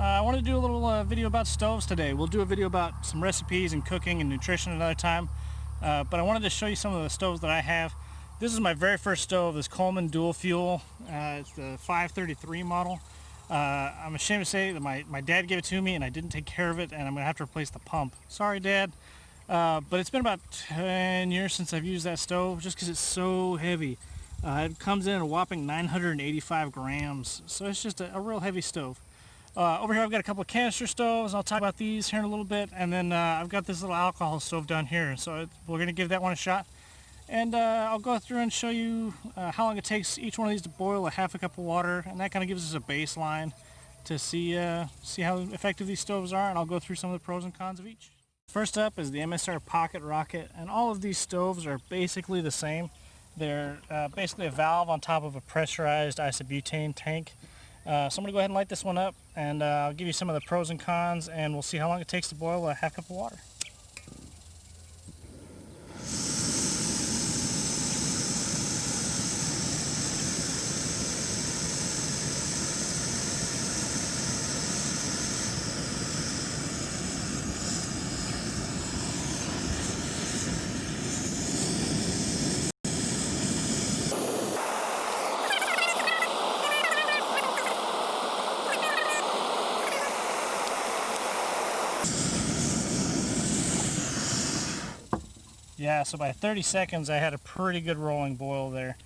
I wanted to do a little video about stoves today. We'll do a video about some recipes and cooking and nutrition another time. But I wanted to show you some of the stoves that I have. This is my very first stove, this Coleman dual fuel. It's the 533 model. I'm ashamed to say that my dad gave it to me and I didn't take care of it, and I'm going to have to replace the pump. Sorry, Dad. But it's been about 10 years since I've used that stove just because it's so heavy. It comes in at a whopping 985 grams, so it's just a real heavy stove. Over here I've got a couple of canister stoves. I'll talk about these here in a little bit, and then I've got this little alcohol stove down here, so we're going to give that one a shot. And I'll go through and show you how long it takes each one of these to boil a half a cup of water, and that kind of gives us a baseline to see how effective these stoves are, and I'll go through some of the pros and cons of each. First up is the MSR Pocket Rocket, and all of these stoves are basically the same. They're basically a valve on top of a pressurized isobutane tank. So I'm going to go ahead and light this one up, and I'll give you some of the pros and cons, and we'll see how long it takes to boil a half cup of water. Yeah, so by 30 seconds I had a pretty good rolling boil there.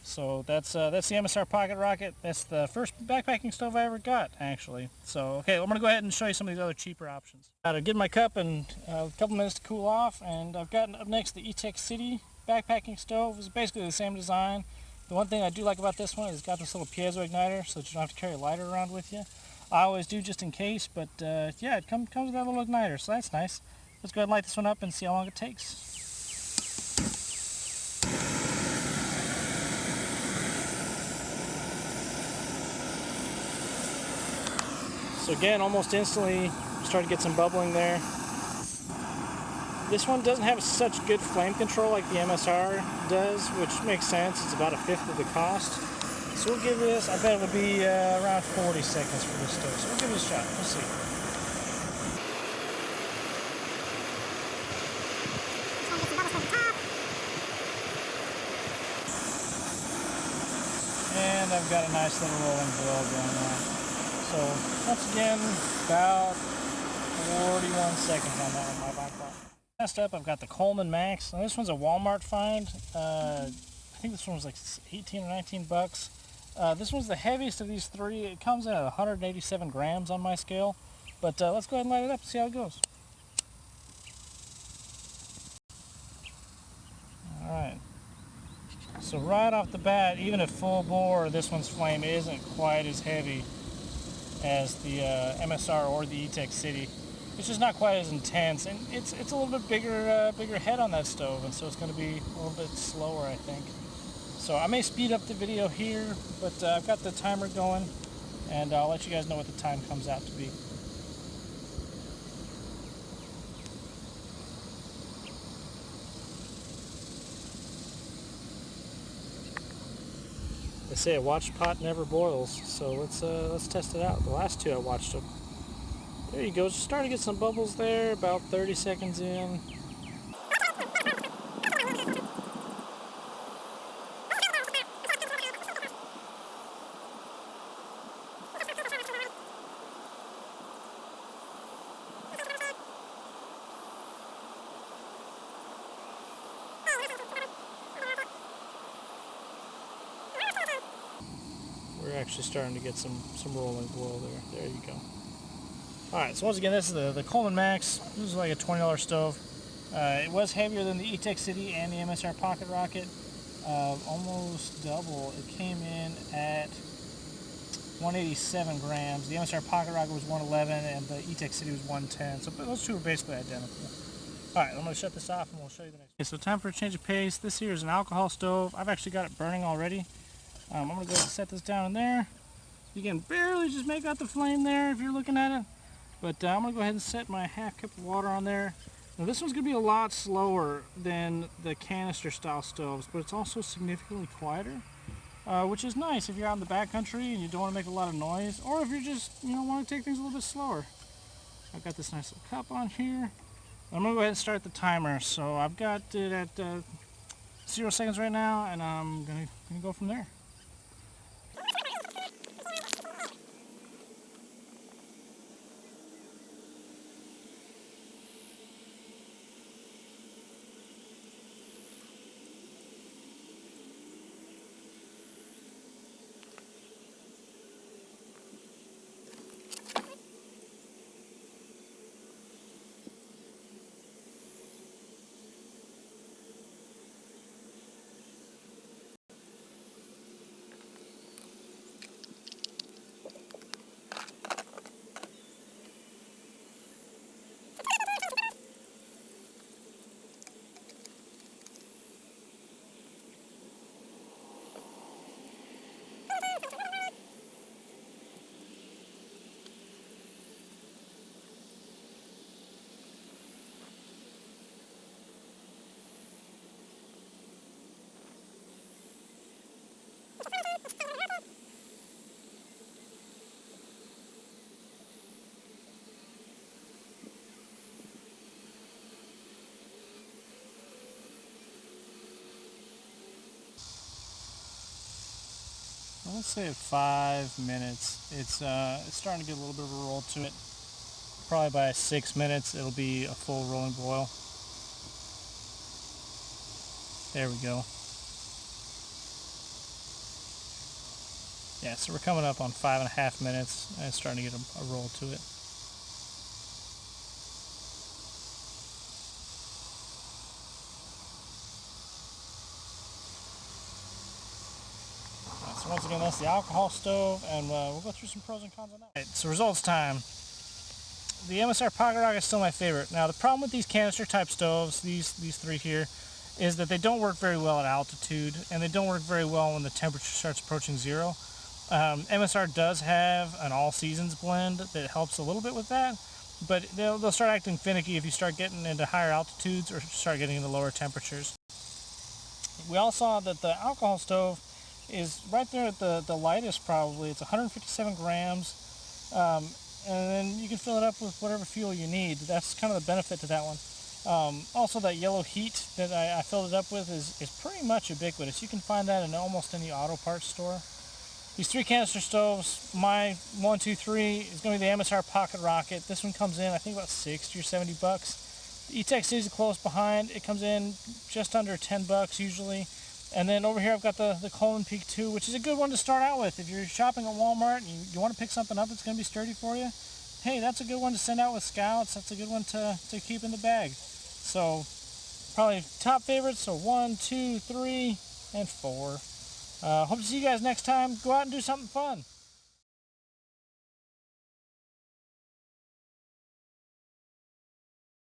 So that's the MSR Pocket Rocket. That's the first backpacking stove I ever got, actually. So okay, I'm going to go ahead and show you some of these other cheaper options. Got to get my cup and a couple minutes to cool off, and I've got up next the Etekcity backpacking stove. It's basically the same design. The one thing I do like about this one is it's got this little piezo igniter, so that you don't have to carry a lighter around with you. I always do just in case, but yeah, it comes with that little igniter, so that's nice. Let's go ahead and light this one up and see how long it takes. So again, almost instantly started to get some bubbling there. This one doesn't have such good flame control like the MSR does, which makes sense. It's about a fifth of the cost. So we'll give this, I bet it'll be around 40 seconds for this stove. So we'll give it a shot. We'll see. And I've got a nice little rolling boil going on. So once again, about 41 seconds on that one, my back clock. Next up, I've got the Coleman Max. Now, this one's a Walmart find. I think this one was like 18 or 19 bucks. This one's the heaviest of these three. It comes in at 187 grams on my scale. But let's go ahead and light it up and see how it goes. Alright. So right off the bat, even at full bore, this one's flame isn't quite as heavy as the MSR or the Etekcity. It's just not quite as intense, and it's a little bit bigger head on that stove, and so it's going to be a little bit slower, I think. So I may speed up the video here, but I've got the timer going, and I'll let you guys know what the time comes out to be. They say a watched pot never boils, so let's test it out. The last two I watched them. There you go, just starting to get some bubbles there, about 30 seconds in. We're actually starting to get some rolling boil there. There you go. Alright, so once again, this is the Coleman Max. This is like a $20 stove. It was heavier than the Etekcity and the MSR Pocket Rocket. Almost double. It came in at 187 grams. The MSR Pocket Rocket was 111 and the Etekcity was 110. So those two are basically identical. Alright, I'm going to shut this off and we'll show you the next. Okay, so time for a change of pace. This here is an alcohol stove. I've actually got it burning already. I'm going to go ahead and set this down in there. You can barely just make out the flame there if you're looking at it. But I'm going to go ahead and set my half cup of water on there. Now this one's going to be a lot slower than the canister style stoves, but it's also significantly quieter. which is nice if you're out in the backcountry and you don't want to make a lot of noise, or if you're just, want to take things a little bit slower. I've got this nice little cup on here. I'm going to go ahead and start the timer. So I've got it at 0 seconds right now, and I'm going to go from there. Let's say 5 minutes. It's starting to get a little bit of a roll to it. Probably by 6 minutes it'll be a full rolling boil. There we go. Yeah, so we're coming up on 5.5 minutes, and it's starting to get a roll to it. So once again, that's the alcohol stove, and we'll go through some pros and cons on that. Right, so results time. The MSR Pocket Rocket is still my favorite. Now the problem with these canister type stoves, these three here, is that they don't work very well at altitude, and they don't work very well when the temperature starts approaching 0. MSR does have an all seasons blend that helps a little bit with that, but they'll start acting finicky if you start getting into higher altitudes or start getting into lower temperatures. We all saw that the alcohol stove is right there at the lightest probably. It's 157 grams, and then you can fill it up with whatever fuel you need. That's kind of the benefit to that one. Also, that yellow heat that I filled it up with is pretty much ubiquitous. You can find that in almost any auto parts store. These 3 canister stoves, my 1, 2, 3 is going to be the MSR Pocket Rocket. This one comes in, I think, about 60 or 70 bucks. The Etekcity is close behind. It comes in just under 10 bucks usually. And then over here I've got the Coleman Peak 2, which is a good one to start out with. If you're shopping at Walmart and you want to pick something up that's going to be sturdy for you, hey, that's a good one to send out with scouts. That's a good one to keep in the bag. So probably top favorites are 1, 2, 3, and 4. Hope to see you guys next time. Go out and do something fun.